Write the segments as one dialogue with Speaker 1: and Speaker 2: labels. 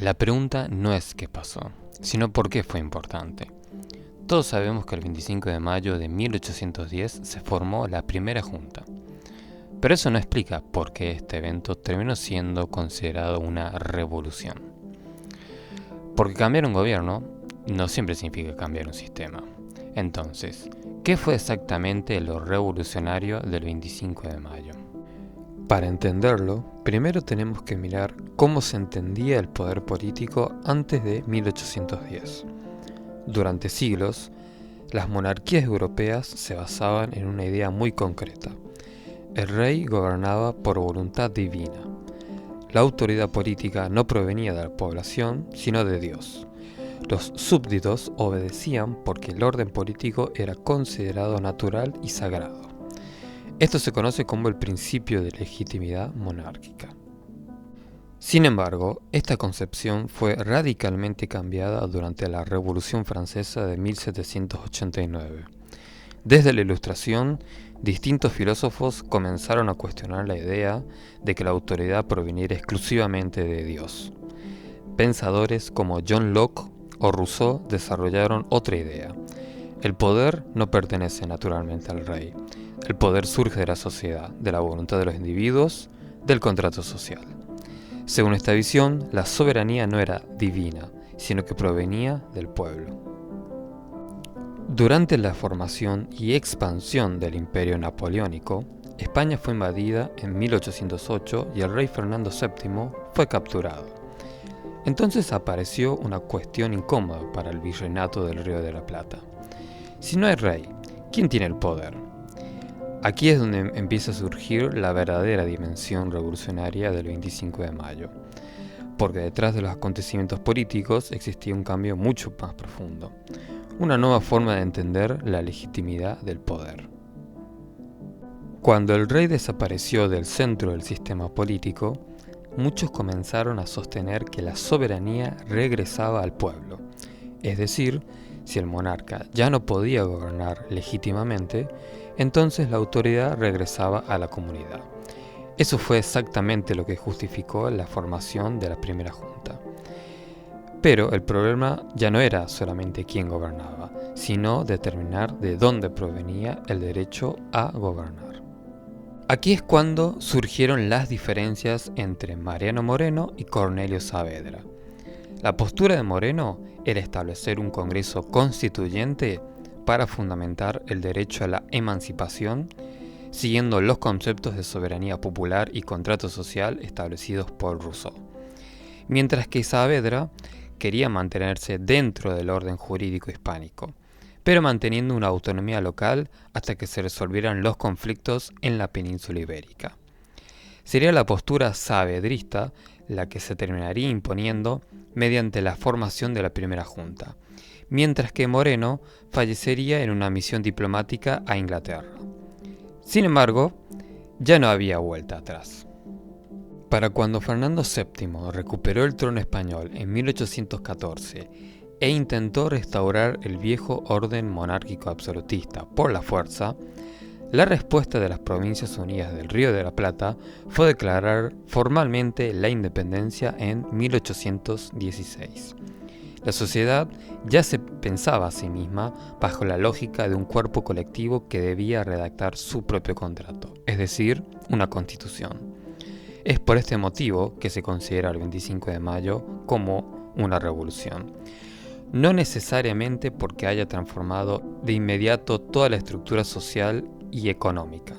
Speaker 1: La pregunta no es qué pasó, sino por qué fue importante. Todos sabemos que el 25 de mayo de 1810 se formó la primera junta, pero eso no explica por qué este evento terminó siendo considerado una revolución. Porque cambiar un gobierno no siempre significa cambiar un sistema. Entonces, ¿qué fue exactamente lo revolucionario del 25 de mayo? Para entenderlo, primero tenemos que mirar cómo se entendía el poder político antes de 1810. Durante siglos, las monarquías europeas se basaban en una idea muy concreta. El rey gobernaba por voluntad divina. La autoridad política no provenía de la población, sino de Dios. Los súbditos obedecían porque el orden político era considerado natural y sagrado. Esto se conoce como el principio de legitimidad monárquica. Sin embargo, esta concepción fue radicalmente cambiada durante la Revolución Francesa de 1789. Desde la Ilustración, distintos filósofos comenzaron a cuestionar la idea de que la autoridad proviniera exclusivamente de Dios. Pensadores como John Locke o Rousseau desarrollaron otra idea. El poder no pertenece naturalmente al rey. El poder surge de la sociedad, de la voluntad de los individuos, del contrato social. Según esta visión, la soberanía no era divina, sino que provenía del pueblo. Durante la formación y expansión del Imperio Napoleónico, España fue invadida en 1808 y el rey Fernando VII fue capturado. Entonces apareció una cuestión incómoda para el virreinato del Río de la Plata. Si no hay rey, ¿quién tiene el poder? Aquí es donde empieza a surgir la verdadera dimensión revolucionaria del 25 de mayo, porque detrás de los acontecimientos políticos existía un cambio mucho más profundo, una nueva forma de entender la legitimidad del poder. Cuando el rey desapareció del centro del sistema político, muchos comenzaron a sostener que la soberanía regresaba al pueblo, es decir, si el monarca ya no podía gobernar legítimamente, entonces la autoridad regresaba a la comunidad. Eso fue exactamente lo que justificó la formación de la primera junta. Pero el problema ya no era solamente quién gobernaba, sino determinar de dónde provenía el derecho a gobernar. Aquí es cuando surgieron las diferencias entre Mariano Moreno y Cornelio Saavedra. La postura de Moreno era establecer un Congreso constituyente para fundamentar el derecho a la emancipación, siguiendo los conceptos de soberanía popular y contrato social establecidos por Rousseau. Mientras que Saavedra quería mantenerse dentro del orden jurídico hispánico, pero manteniendo una autonomía local hasta que se resolvieran los conflictos en la península ibérica. Sería la postura saavedrista la que se terminaría imponiendo mediante la formación de la primera junta, mientras que Moreno fallecería en una misión diplomática a Inglaterra. Sin embargo, ya no había vuelta atrás. Para cuando Fernando VII recuperó el trono español en 1814 e intentó restaurar el viejo orden monárquico absolutista por la fuerza, la respuesta de las Provincias Unidas del Río de la Plata fue declarar formalmente la independencia en 1816. La sociedad ya se pensaba a sí misma bajo la lógica de un cuerpo colectivo que debía redactar su propio contrato, es decir, una constitución. Es por este motivo que se considera el 25 de mayo como una revolución. No necesariamente porque haya transformado de inmediato toda la estructura social y económica,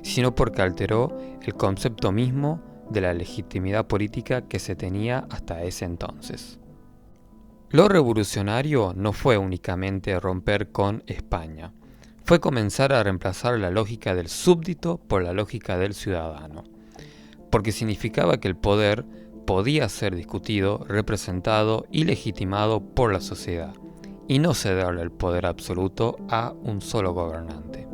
Speaker 1: sino porque alteró el concepto mismo de la legitimidad política que se tenía hasta ese entonces. Lo revolucionario no fue únicamente romper con España, fue comenzar a reemplazar la lógica del súbdito por la lógica del ciudadano, porque significaba que el poder podía ser discutido, representado y legitimado por la sociedad, y no cederle el poder absoluto a un solo gobernante.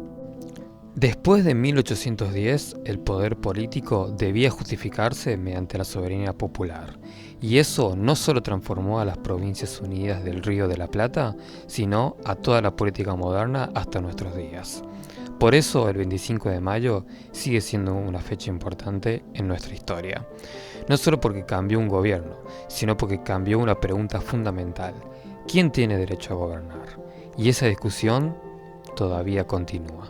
Speaker 1: Después de 1810, el poder político debía justificarse mediante la soberanía popular, y eso no solo transformó a las Provincias Unidas del Río de la Plata, sino a toda la política moderna hasta nuestros días. Por eso el 25 de mayo sigue siendo una fecha importante en nuestra historia. No solo porque cambió un gobierno, sino porque cambió una pregunta fundamental. ¿Quién tiene derecho a gobernar? Y esa discusión todavía continúa.